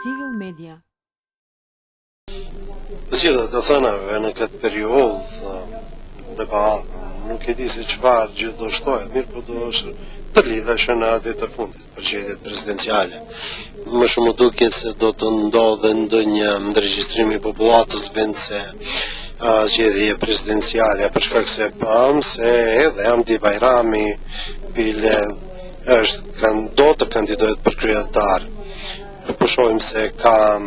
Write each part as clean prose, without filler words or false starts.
Civil Media. Zgjedhjet të thënave në këtë periudhë debat, nuk e di se çfarë gjë do shtohet, mirë po do është të lidheshë në atë të fundit për zgjedhjet presidenciale. Më shumë duket se do të ndodhe ndonjë ndërregjistrim i popullatës vend se zgjedhje presidenciale, për shkak se pam se edhe Hamdi Bajrami do të kandidohet për kryetar. Po shohim se ka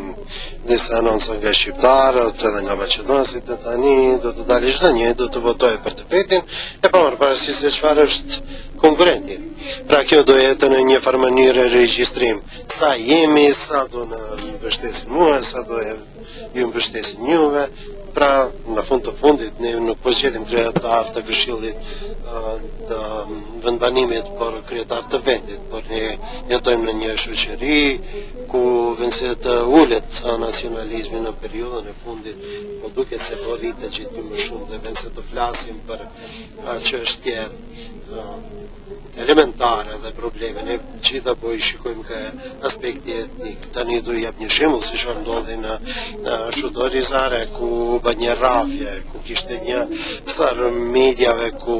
disa anonca nga shqiptarët edhe nga maqedonasit e tani do të dalë çdo një do të votojë për të vetin e pa marrë parasysh se çfarë është konkurrenti. Pra kjo do jetë në një farë mënyrë regjistrim. Sa jemi, sa do në mbështesin mua, sa do ju mbështesin juve. Pra, në fund të fundit, ne nuk po zgjedhim kryetar të Këshillit të vendbanimit për kryetar të vendit, por ne jetojmë në një shoqëri ku vendse të ulet nacionalizmi në periudhën e fundit, po duket se po rritet gjithmonë më shumë dhe vendse të flasim për çështje elementare dhe probleme. Ne gjitha po i shikojmë ka aspekti etnik. Tani do jap një shembull si çfarë ndodhi në Shudori Zare ku bën një rrafje, ku kishte një sarë mediave ku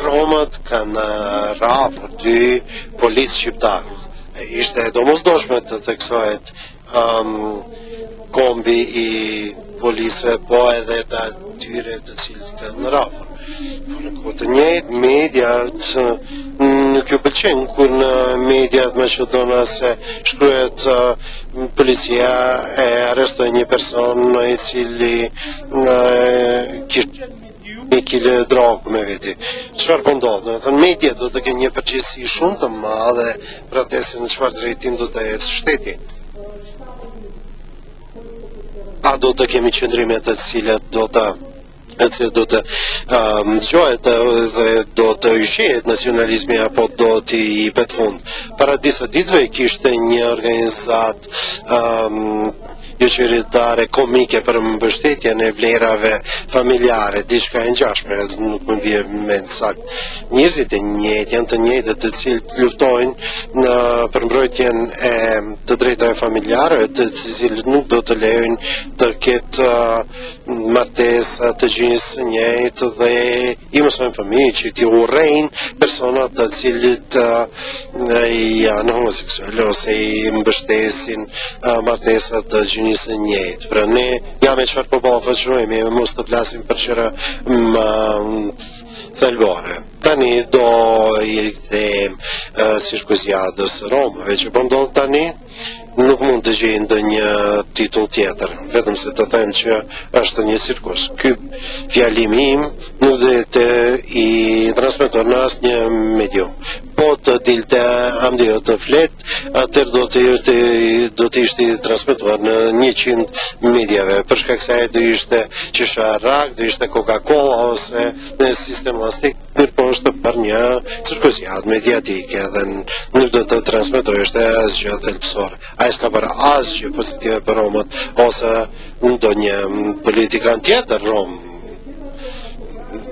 Romat kanë rrafur dy policë shqiptarë. Ishte domosdoshme të theksohet kombi i policëve, po edhe të atyre të cilët kanë rrafur. Po në kohë të njëjtë mediat nuk ju pëlqen kur në mediat Maqedonas se shkruhet policia e arrestoi një person i cili kishte 1 kilo drogë me veti. Çfarë po ndodh? Do të thënë media do të kenë një përgjegjësi shumë të madhe për atë se në çfarë drejtim do të ecë shteti. A do të kemi qëndrime të cilat do të zgjohet dhe do të ushqehet nacionalizmi apo do t'i jepet fund. Para disa ditëve kishte një organizat qeveritare komike për mbështetjen e vlerave familjare, diçka e ngjashme, nuk më bie mend saktë. Njerëzit e njëjtë janë të njëjtët të cilët luftojnë për mbrojtjen e të drejtave familjare, të cilët nuk do të lejojnë të ketë martesa të gjinës së njëjtë dhe i mësojnë familje që t'i urrejnë personat të cilët janë homoseksuale ose i mbështesin martesat të gjinës së njëjtë. Pra ne jam e çfarë po ballafaqohemi, mos të flasim për çëra thelbore. Tani do i rikthejmë sirkuziadës Romëve që po ndodh tani. Nuk mund të gjej ndonjë titull tjetër, vetëm se të them që është një sirkus. Ky fjalim im nuk do të i transmeton në asnjë medium. Po të dilte Hamdi të flet, atëherë do të ishte i transmetuar në 100 mediave, për shkak se ai do ishte qesharak, do ishte Coca-Cola ose në sistem elastik, po është për një sirkusiadë mediatike dhe nuk do të transmetojë është asgjë thelbësore. Ai s'ka bërë asgjë pozitive për Romët ose ndonjë politikan tjetër rom.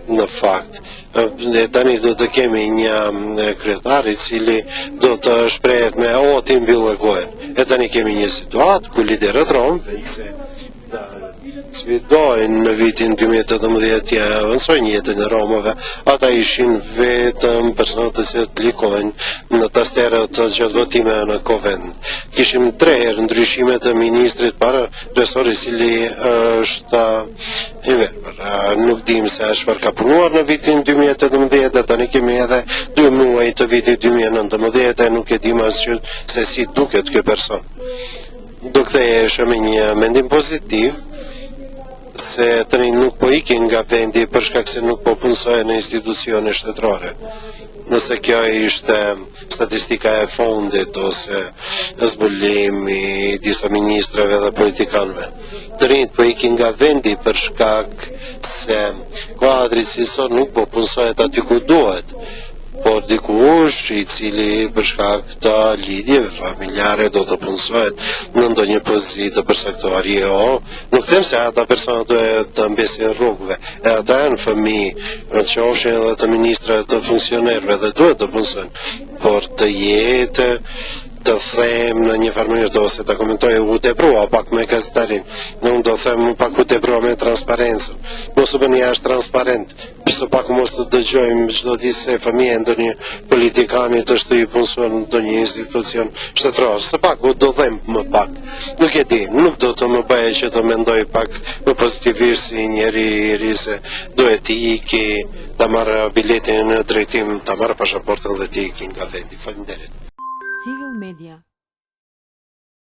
Në fakt, tani do të kemi një kryetar i cili do të shprehet me ti mbyllë gojën. E tani kemi një situatë ku liderët rom se sfidojnë në vitin 2018 ja avancojnë jetën e Romëve. Ata ishin vetëm personat të cilët klikojnë në tasterët të gjatë votime në Kovend. Kishim 3 herë ndryshimet të ministrit para profesori i cili është i verbër. Nuk dim se çfarë ka punuar në vitin 2018 dhe tani kemi edhe 2 muaj të vitit 2019 e nuk e dim asgjë se si duket ky person. Do kthehesh me një mendim pozitiv se tani nuk po ikin nga vendi për shkak se nuk po punësojnë në institucione shtetërore. Nëse kjo ishte statistika e fundit ose zbulimi disa ministrave dhe politikanëve. Të rinjt po ikin nga vendi për shkak se kuadri cilësor nuk po punësohet aty ku duhet. Por dikush i cili për shkak të lidhjeve familjare do të punësohet në ndonjë pozitë të përcaktuar. Jo, nuk them se ata persona duhet të mbesin rrugëve. E ata janë fëmijë, në qofshin edhe të ministrave të funksionerëve dhe duhet të punësojnë. Por të jetë të them në një farë mënyrë ose të komentoj u teprua pak me gazetarin. Unë do them pak u teprua me transparencën. Mos u bën jashtë transparent. Përse pak mos të dëgjojmë çdo ditë se fëmia ndonjë politikanit është i punësuar në ndonjë institucion shtetëror. Se pak u do them më pak. Nuk e di, nuk do të më bëjë që të mendoj pak më pozitivisht si njeri i ri se duhet të iki, ta marrë biletin në drejtim, ta marrë pasaportën dhe të iki nga vendi. Faleminderit. Civil Media